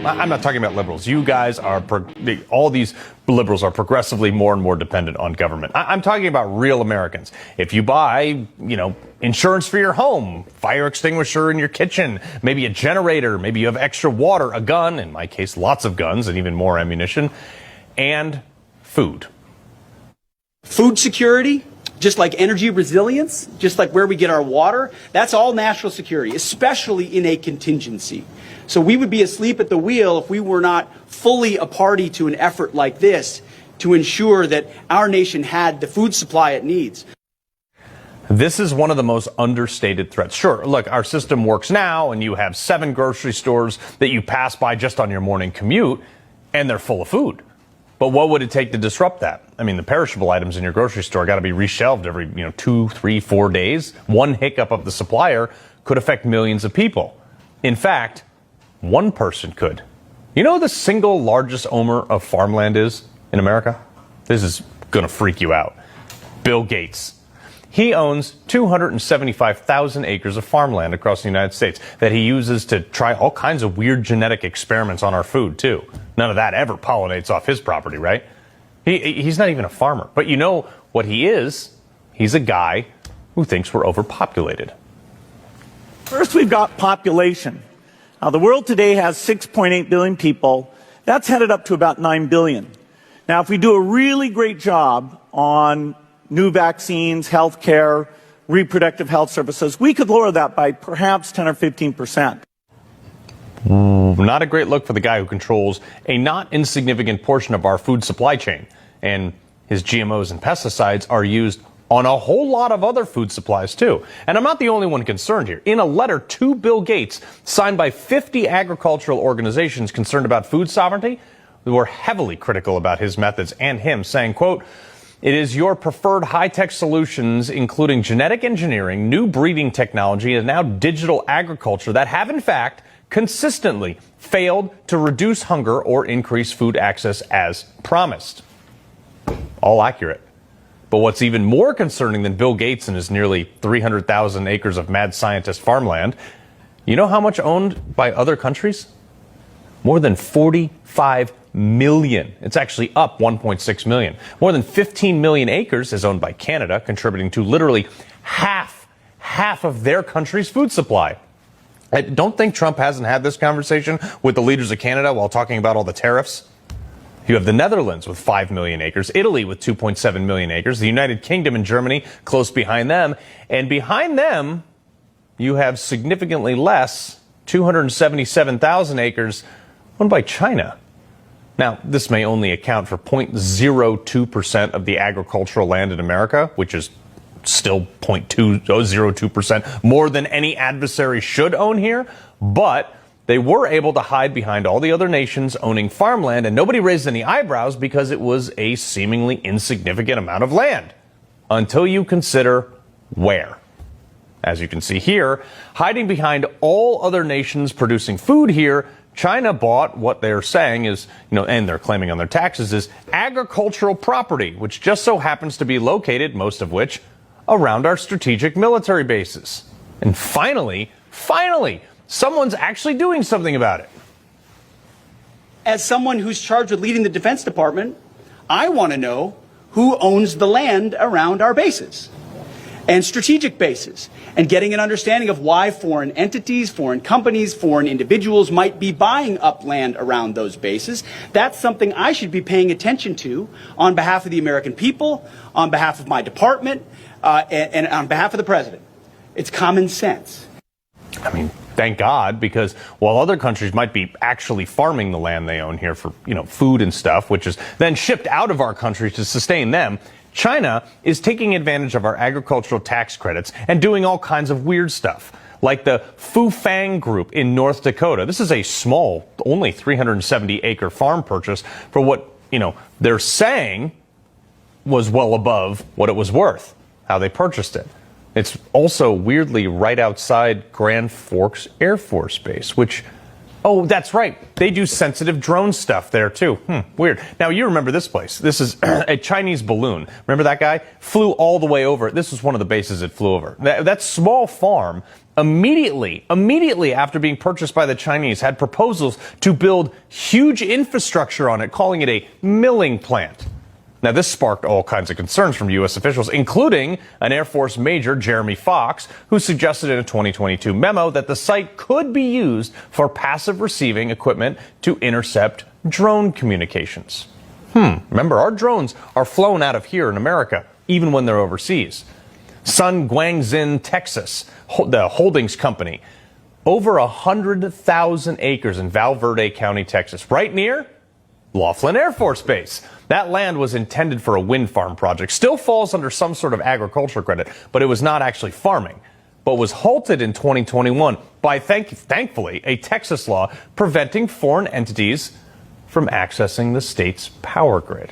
I'm not talking about liberals. You guys are, all these liberals are progressively more and more dependent on government. I'm talking about real Americans. If you buy, insurance for your home, fire extinguisher in your kitchen, maybe a generator, maybe you have extra water, a gun, in my case, lots of guns and even more ammunition, and food. Food security, just like energy resilience, just like where we get our water, that's all national security, especially in a contingency. So we would be asleep at the wheel if we were not fully a party to an effort like this to ensure that our nation had the food supply it needs. This is one of the most understated threats. Sure, look, our system works now, and you have 7 grocery stores that you pass by just on your morning commute, and they're full of food. But what would it take to disrupt that? I mean, the perishable items in your grocery store got to be reshelved every 2, 3, 4 days. One hiccup of the supplier could affect millions of people. In fact, one person could. You know who the single largest owner of farmland is in America? This is going to freak you out. Bill Gates. He owns 275,000 acres of farmland across the United States that he uses to try all kinds of weird genetic experiments on our food, too. None of that ever pollinates off his property, right? He's not even a farmer. But you know what he is? He's a guy who thinks we're overpopulated. First, we've got population. Now, the world today has 6.8 billion people. That's headed up to about 9 billion. Now, if we do a really great job on new vaccines, health care, reproductive health services, we could lower that by perhaps 10 or 15%. Not a great look for the guy who controls a not insignificant portion of our food supply chain. And his GMOs and pesticides are used on a whole lot of other food supplies, too. And I'm not the only one concerned here. In a letter to Bill Gates, signed by 50 agricultural organizations concerned about food sovereignty, they were heavily critical about his methods and him, saying, quote, "It is your preferred high-tech solutions, including genetic engineering, new breeding technology, and now digital agriculture that have, in fact, consistently failed to reduce hunger or increase food access as promised." All accurate. But what's even more concerning than Bill Gates and his nearly 300,000 acres of mad scientist farmland, you know how much owned by other countries? More than 45 million. It's actually up 1.6 million. More than 15 million acres is owned by Canada, contributing to literally half of their country's food supply. I don't think Trump hasn't had this conversation with the leaders of Canada while talking about all the tariffs. You have the Netherlands with 5 million acres, Italy with 2.7 million acres, the United Kingdom and Germany close behind them. And behind them, you have significantly less, 277,000 acres, owned by China. Now, this may only account for 0.02% of the agricultural land in America, which is still 0.202% more than any adversary should own here, but they were able to hide behind all the other nations owning farmland, and nobody raised any eyebrows because it was a seemingly insignificant amount of land. Until you consider where. As you can see here, hiding behind all other nations producing food here, China bought what they're saying is, and they're claiming on their taxes is agricultural property, which just so happens to be located, most of which, around our strategic military bases. And finally, someone's actually doing something about it. As someone who's charged with leading the Defense Department, I want to know who owns the land around our bases and strategic bases, and getting an understanding of why foreign entities, foreign companies, foreign individuals might be buying up land around those bases. That's something I should be paying attention to on behalf of the American people, on behalf of my department, and on behalf of the president. It's common sense. I mean, thank God, because while other countries might be actually farming the land they own here for, food and stuff, which is then shipped out of our country to sustain them, China is taking advantage of our agricultural tax credits and doing all kinds of weird stuff, like the Fufang Group in North Dakota. This is a small, only 370-acre farm purchase for what, they're saying was well above what it was worth, how they purchased it. It's also weirdly right outside Grand Forks Air Force Base, which Oh, that's right. They do sensitive drone stuff there, too. Weird. Now, you remember this place. This is a Chinese balloon. Remember that guy? Flew all the way over. This was one of the bases it flew over. That small farm, immediately after being purchased by the Chinese, had proposals to build huge infrastructure on it, calling it a milling plant. Now, this sparked all kinds of concerns from U.S. officials, including an Air Force Major, Jeremy Fox, who suggested in a 2022 memo that the site could be used for passive receiving equipment to intercept drone communications. Remember, our drones are flown out of here in America, even when they're overseas. Sun Guangxin, Texas, the holdings company, over 100,000 acres in Val Verde County, Texas, right near Laughlin Air Force Base. That land was intended for a wind farm project. Still falls under some sort of agriculture credit, but it was not actually farming. But was halted in 2021 by, thankfully, a Texas law preventing foreign entities from accessing the state's power grid.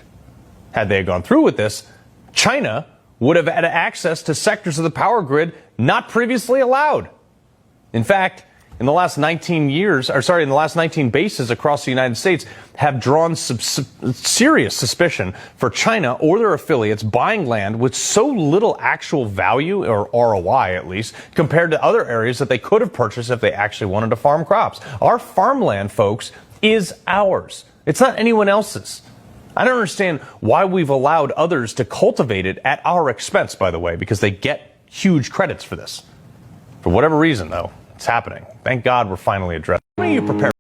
Had they gone through with this, China would have had access to sectors of the power grid not previously allowed. In fact, in the last 19 bases across the United States have drawn serious suspicion for China or their affiliates buying land with so little actual value, or ROI at least, compared to other areas that they could have purchased if they actually wanted to farm crops. Our farmland, folks, is ours. It's not anyone else's. I don't understand why we've allowed others to cultivate it at our expense, by the way, because they get huge credits for this. For whatever reason, though, it's happening. Thank God we're finally addressing. How are you prepared?